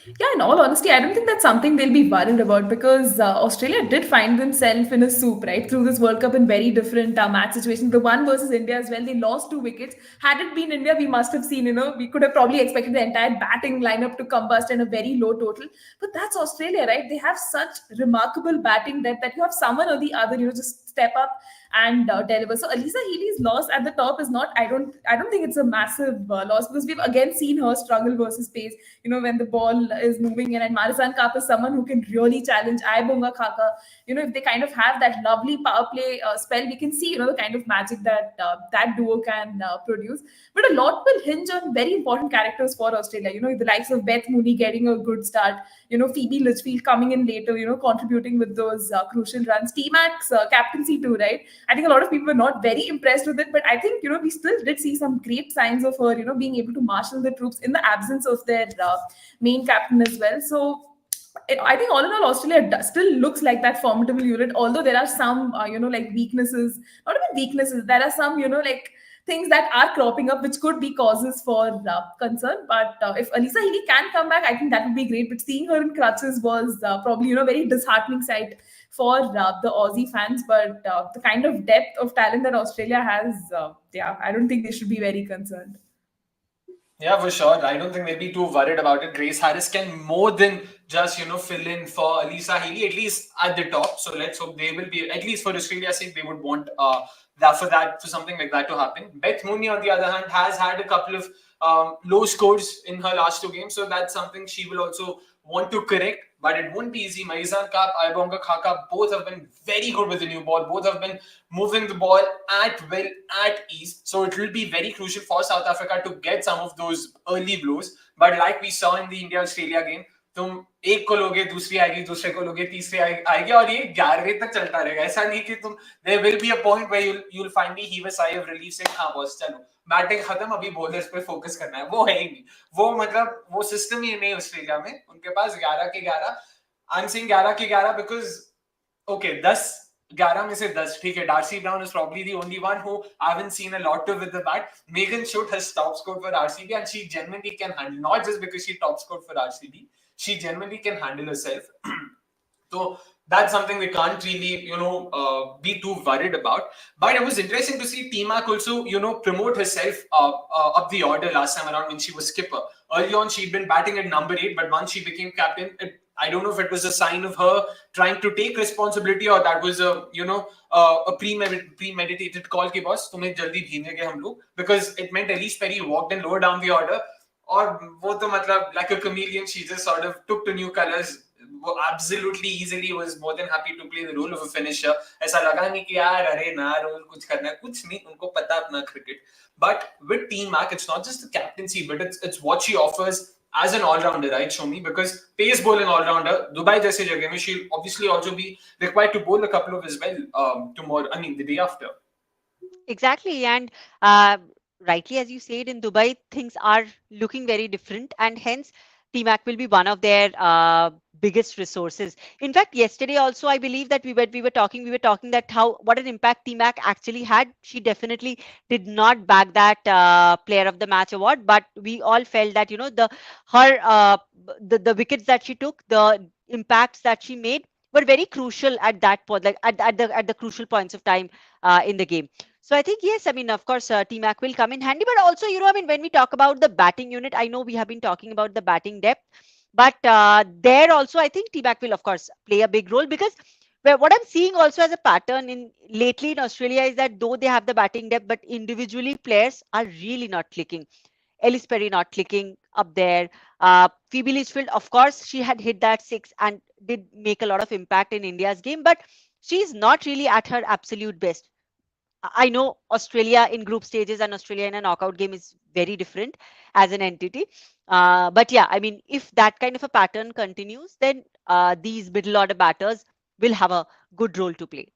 Yeah, in all honesty, I don't think that's something they'll be worried about because Australia did find themselves in a soup, right, through this World Cup in very different match situations. The one versus India as well, they lost 2 wickets. Had it been India, we must have seen, we could have probably expected the entire batting lineup to combust and a very low total. But that's Australia, right? They have such remarkable batting depth that you have someone or the other, just step up and deliver. So Alisa Healy's loss at the top is not. I don't think it's a massive loss because we've again seen her struggle versus pace. When the ball is moving in, and Marizan Kaap is someone who can really challenge Aibonga Khaka. If they kind of have that lovely power play spell, we can see, the kind of magic that that duo can produce. But a lot will hinge on very important characters for Australia. The likes of Beth Mooney getting a good start. Phoebe Litchfield coming in later, contributing with those crucial runs. T-Mac's captaincy too, right? I think a lot of people were not very impressed with it, but I think, we still did see some great signs of her, being able to marshal the troops in the absence of their main captain as well. So I think all in all, Australia still looks like that formidable unit. Although there are some, like weaknesses, not even weaknesses. There are some, like things that are cropping up, which could be causes for concern. But if Alisa Healy can come back, I think that would be great. But seeing her in crutches was probably, very disheartening sight for the Aussie fans. But the kind of depth of talent that Australia has, yeah, I don't think they should be very concerned. Yeah, for sure. I don't think they'd be too worried about it. Grace Harris can more than just, fill in for Alisa Healy, at least at the top. So let's hope they will be, at least for Australia's sake, they would want for something like that to happen. Beth Mooney, on the other hand, has had a couple of low scores in her last 2 games. So that's something she will also want to correct. But it won't be easy. Maizan Kaap, Aibonga Khaka, both have been very good with the new ball. Both have been moving the ball at will, at ease. So it will be very crucial for South Africa to get some of those early blows. But like we saw in the India-Australia game, तुम एक को लोगे, दूसरी आएगी, दूसरे को लोगे, तीसरी आएगी, और ये 11वें तक चलता रहेगा. ऐसा नहीं कि तुम there will be a point where you'll finally heave a sigh of relief saying हाँ बॉस चलो बैटिंग खत्म, अभी बॉलर्स पे फोकस करना है. वो है ही नहीं. वो मतलब वो सिस्टम ही नहीं ऑस्ट्रेलिया में. उनके पास 11 के 11. आई एम सेइंग 11 के 11 बिकॉज okay, 11 में से 10, ठीक है. Darcy Brown is probably the only one who I haven't seen a lot of with the bat. Megan Schutt has top scored for RCB and she genuinely can handle, not just because she top scored for RCB, she genuinely can handle herself. So that's something we can't really, be too worried about. But it was interesting to see T-Mac also, promote herself up the order last time around when she was skipper. Early on, she'd been batting at number 8, but once she became captain, I don't know if it was a sign of her trying to take responsibility or that was a premeditated call ki boss, tumhe jaldi bhejenge hum log, because it meant Elise Perry walked in lower down the order. Or wo to matlab, like a chameleon, she just sort of took to new colors. Absolutely easily was more than happy to play the role of a finisher. ऐसा लगा नहीं कि यार अरे ना role कुछ करना है, कुछ नहीं, उनको पता अपना cricket. But with Team Mac, it's not just the captaincy, but it's what she offers as an all-rounder, right, Soumi? Because pace bowling all-rounder, Dubai जैसे जगह में, she'll obviously also be required to bowl a couple of as well tomorrow. I mean, the day after. Exactly. And rightly, as you said, in Dubai, things are looking very different, and hence TMAC will be one of their biggest resources. In fact, yesterday also, I believe that we were talking that how what an impact TMAC actually had. She definitely did not bag that Player of the Match award, but we all felt that the wickets that she took, the impacts that she made were very crucial at that point, like at the crucial points of time in the game. So I think yes, I mean of course T-Mac will come in handy, but also I mean when we talk about the batting unit, I know we have been talking about the batting depth, but there also I think T-Mac will of course play a big role because what I'm seeing also as a pattern in lately in Australia is that though they have the batting depth, but individually players are really not clicking. Ellis Perry not clicking up there. Phoebe Litchfield, of course, she had hit that six and did make a lot of impact in India's game, but she's not really at her absolute best. I know Australia in group stages and Australia in a knockout game is very different as an entity. But yeah, I mean, if that kind of a pattern continues, then these middle order batters will have a good role to play.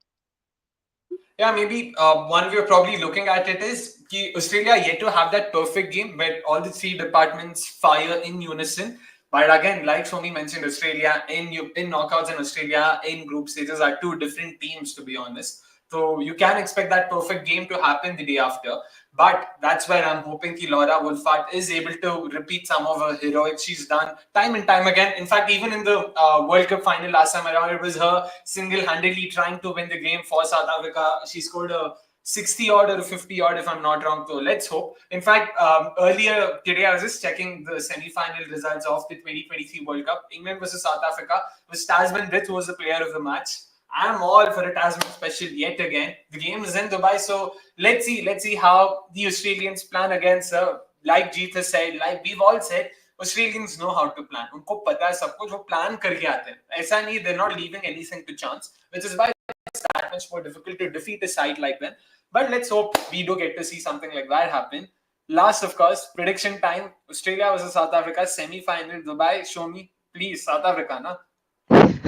Yeah, maybe one way of probably looking at it is Australia yet to have that perfect game where all the three departments fire in unison. But again, like Soumi mentioned, Australia in knockouts and Australia in group stages are two different teams, to be honest. So you can expect that perfect game to happen the day after. But that's where I'm hoping that Laura Wolfart is able to repeat some of her heroics she's done time and time again. In fact, even in the World Cup final last time around, it was her single-handedly trying to win the game for South Africa. She scored a 60 odd or a 50 odd, if I'm not wrong. So let's hope. In fact, earlier today, I was just checking the semi-final results of the 2023 World Cup. England versus South Africa was Tasman Brith, who was the player of the match. I'm all for a Tasman special yet again. The game is in Dubai, so let's see how the Australians plan against her. Like Jeet has said, like we've all said, Australians know how to plan. उनको पता है सब कुछ वो plan करके आते हैं. ऐसा नहीं, they're not leaving anything to chance, which is why it's that much more difficult to defeat a side like them. But let's hope we do get to see something like that happen. Last, of course, prediction time. Australia versus South Africa semi-final Dubai. Show me, please, South Africa, na?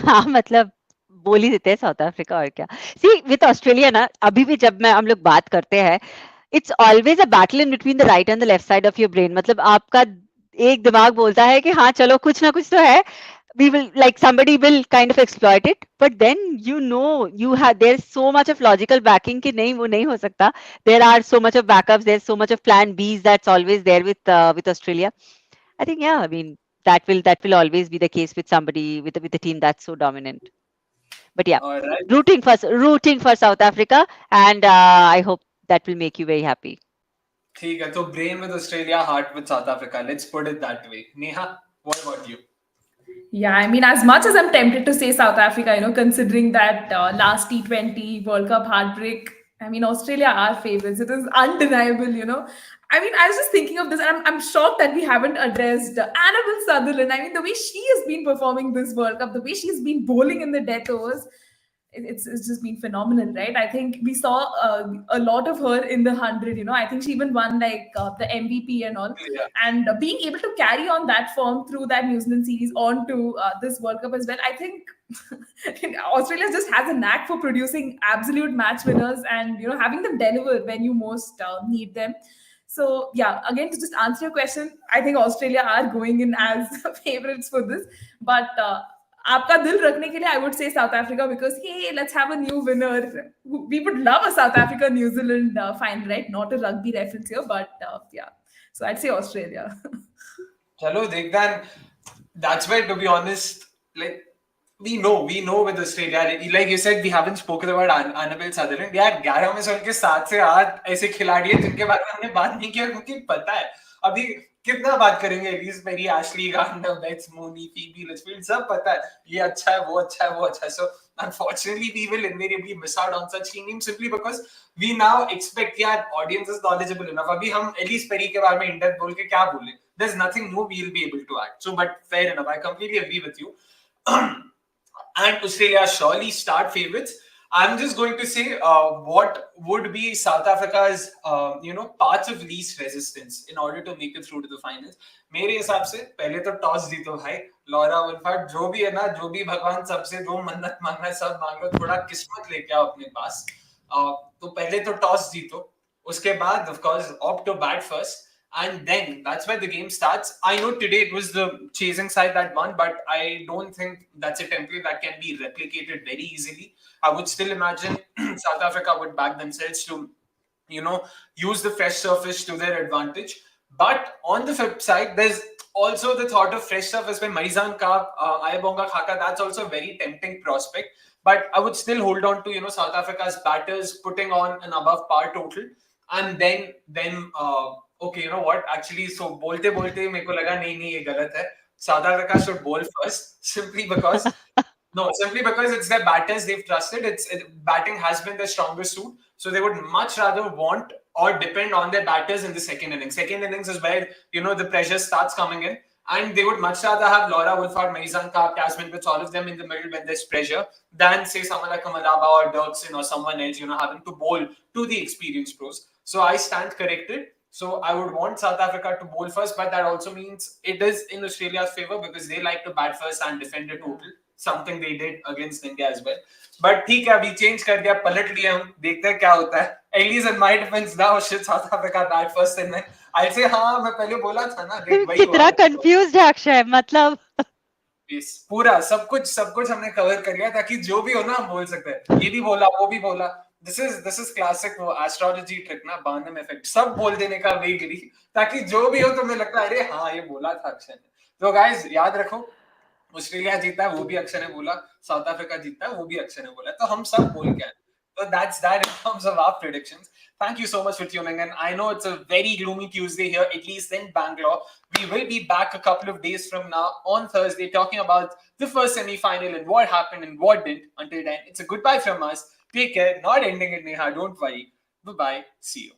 हाँ मतलब बोल ही देते हैं south Africa और क्या सी with Australia ना अभी भी जब मैं हम लोग बात करते हैं it's always a battle in between the right and the left side of your brain मतलब आपका एक दिमाग बोलता है कि हाँ चलो कुछ ना कुछ तो है we will like somebody will kind of exploit it but then you have there's so much of logical backing कि नहीं वो नहीं हो सकता there are so much of backups there's so much of plan B's that's always there with Australia I think yeah I mean that will always be the case with somebody with a team that's so dominant but yeah All right. rooting for South Africa and I hope that will make you very happy. ठीक है तो brain with Australia, heart with South Africa. Let's put it that way. Neha, what about you? Yeah, I mean, as much as I'm tempted to say South Africa, considering that last T20 World Cup heartbreak, I mean, Australia are favorites. It is undeniable. I mean, I was just thinking of this, and I'm shocked that we haven't addressed Annabelle Sutherland. I mean, the way she has been performing this World Cup, the way she's been bowling in the death overs, it's just been phenomenal, right? I think we saw a lot of her in the 100. I think she even won like the MVP and all. Yeah. And being able to carry on that form through that New Zealand series on to this World Cup as well, I think Australia just has a knack for producing absolute match winners and having them deliver when you most need them. So yeah, again to just answer your question, I think Australia are going in as favorites for this, but. आपका दिल रखने के लिए I would say South Africa because hey, let's have a new winner. We would love a South Africa New Zealand final, right? Not a rugby reference here, but yeah. So I'd say Australia. Chalo, Dekdan, that's where, to be honest, like, we know with Australia, like you said, we haven't spoken about Annabelle Sutherland. यार 11 में से उनके 7 से 8 ऐसे खिलाड़ी हैं जिनके बारे में हमने बात नहीं किया क्योंकि पता है अभी कितना बात करेंगे Ellyse Perry Ashleigh Gardner Beth Mooney Phoebe Litchfield सब पता है ये अच्छा है वो अच्छा है वो अच्छा है so unfortunately we will invariably miss out on such key names simply because we now expect यार audience is knowledgeable enough अभी हम एलिस पेरी के बारे में इन डेप्थ बोल के क्या बोले there's nothing more we'll be able to add so but fair enough I completely agree with you and Australia surely start favorites. I'm just going to say what would be South Africa's, paths of least resistance in order to make it through to the finals. मेरे हिसाब से पहले तो toss जीतो भाई Laura वुल्फार्ड जो भी है ना जो भी भगवान सबसे जो मन्नत मांगना है सब मांगो थोड़ा किस्मत लेके आओ अपने पास तो पहले तो टॉस जीतो उसके बाद of course opt to bat first. And then that's where the game starts. I know today it was the chasing side that won, but I don't think that's a template that can be replicated very easily. I would still imagine South Africa would back themselves to, use the fresh surface to their advantage. But on the flip side, there's also the thought of fresh surface by Marizan Ka, Ayabonga Khaka. That's also a very tempting prospect. But I would still hold on to, South Africa's batters putting on an above par total. And then okay, you know what? Actually, so bolte मेरे को लगा नहीं ये गलत है. South Africa should bowl first simply because it's their batters they've trusted. Batting has been their strongest suit, so they would much rather want or depend on their batters in the second innings. Second innings is where the pressure starts coming in, And they would much rather have Laura Wolfhard, Marizan Karp, Tasman Pitts, all of them in the middle when there's pressure, than say someone like Kamalaba or Dirksen or someone else, having to bowl to the experienced pros. So I stand corrected. So I would want South Africa to bowl first, but that also means it is in Australia's favor because they like to bat first and defend a total, something they did against India as well. But ठीक है, अभी change कर दिया, पलट लिया हम, देखते हैं क्या होता है. At least in my defense now, should South Africa bat first and then I'll say हाँ मैं पहले बोला था ना, देख वही हुआ. कितना कंफ्यूज्ड है अक्षय, मतलब पूरा सब कुछ हमने कवर कर लिया ताकि जो भी हो ना हम बोल सकते हैं, ये भी बोला वो भी बोला. दिस इज क्लासिक वो एस्ट्रोलॉजी ट्रिक ना, बार्नम इफेक्ट, सब बोल देने का वे गिरी ताकि जो भी हो तो मुझे लगता है अरे हाँ ये बोला था अक्षय ने. तो गाइस याद रखो, ऑस्ट्रेलिया जीता है वो भी अक्षय ने बोला, साउथ अफ्रीका जीता है वो भी अक्षय ने बोला, तो हम सब बोल के आए. So that's that in terms of our predictions. Thank you so much for tuning in. I know it's a very gloomy Tuesday here, at least in Bangalore. We will be back a couple of days from now on Thursday talking about the first semi-final and what happened and what didn't. Until then, it's a goodbye from us. Take care. Not ending it, Neha. Don't worry. Bye-bye. See you.